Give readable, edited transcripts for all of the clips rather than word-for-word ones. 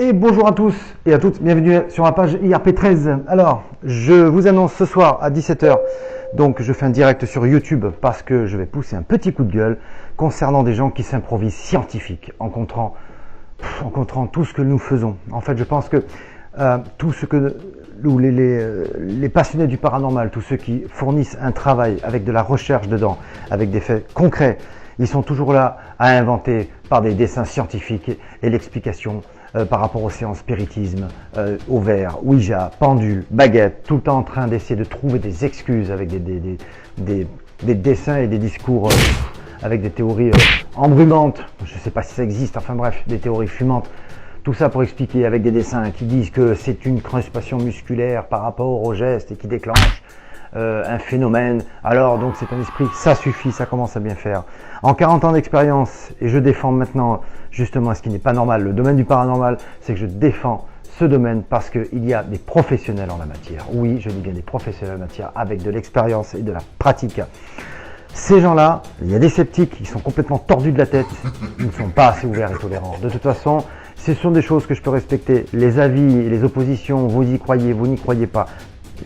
Et bonjour à tous et à toutes, bienvenue sur ma page IRP13. Alors, je vous annonce ce soir à 17h, donc je fais un direct sur YouTube parce que je vais pousser un petit coup de gueule concernant des gens qui s'improvisent scientifiques en contrant tout ce que nous faisons. En fait, je pense que tout ce que les passionnés du paranormal, tous ceux qui fournissent un travail avec de la recherche dedans, avec des faits concrets, ils sont toujours là à inventer par des dessins scientifiques et l'explication par rapport aux séances spiritisme, au verre, Ouija, pendule, baguette, tout le temps en train d'essayer de trouver des excuses avec des dessins et des discours avec des théories embrumantes, je ne sais pas si ça existe, enfin bref, des théories fumantes. Tout ça pour expliquer avec des dessins qui disent que c'est une crispation musculaire par rapport au geste et qui déclenche un phénomène. Alors donc c'est un esprit, ça suffit, ça commence à bien faire. En 40 ans d'expérience, et je défends maintenant justement ce qui n'est pas normal, le domaine du paranormal, c'est que je défends ce domaine parce qu'il y a des professionnels en la matière. Oui, je dis bien des professionnels en la matière avec de l'expérience et de la pratique. Ces gens-là, il y a des sceptiques qui sont complètement tordus de la tête, ils ne sont pas assez ouverts et tolérants. De toute façon, ce sont des choses que je peux respecter. Les avis, les oppositions, vous y croyez, vous n'y croyez pas.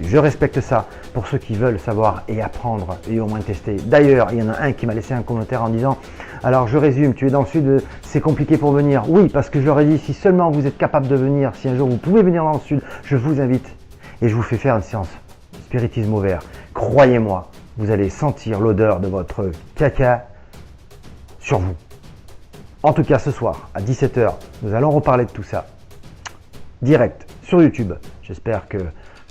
Je respecte ça pour ceux qui veulent savoir et apprendre et au moins tester. D'ailleurs, il y en a un qui m'a laissé un commentaire en disant « Alors je résume, tu es dans le sud, c'est compliqué pour venir. » Oui, parce que je leur ai dit « Si seulement vous êtes capable de venir, si un jour vous pouvez venir dans le sud, je vous invite et je vous fais faire une séance spiritisme au vert. Croyez-moi, vous allez sentir l'odeur de votre caca sur vous. » En tout cas, ce soir, à 17h, nous allons reparler de tout ça. Direct, sur YouTube. J'espère que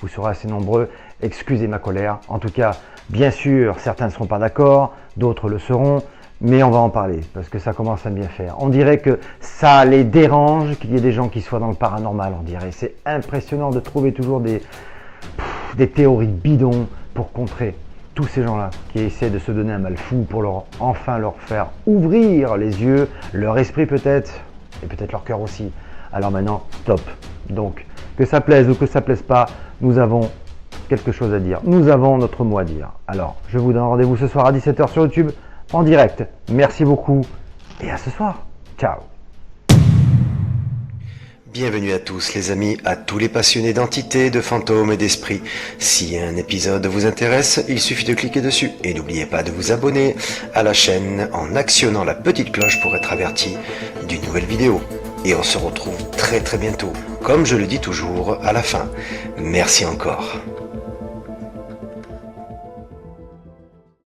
vous serez assez nombreux. Excusez ma colère. En tout cas, bien sûr, certains ne seront pas d'accord, d'autres le seront. Mais on va en parler, parce que ça commence à bien faire. On dirait que ça les dérange qu'il y ait des gens qui soient dans le paranormal, on dirait. C'est impressionnant de trouver toujours des théories bidons pour contrer tous ces gens-là qui essaient de se donner un mal fou pour enfin leur faire ouvrir les yeux, leur esprit peut-être, et peut-être leur cœur aussi. Alors maintenant, stop. Donc, que ça plaise ou que ça plaise pas, nous avons quelque chose à dire. Nous avons notre mot à dire. Alors, je vous donne rendez-vous ce soir à 17h sur YouTube, en direct. Merci beaucoup et à ce soir. Ciao. Bienvenue à tous les amis, à tous les passionnés d'entités, de fantômes et d'esprits. Si un épisode vous intéresse, il suffit de cliquer dessus et n'oubliez pas de vous abonner à la chaîne en actionnant la petite cloche pour être averti d'une nouvelle vidéo. Et on se retrouve très bientôt, comme je le dis toujours à la fin. Merci encore.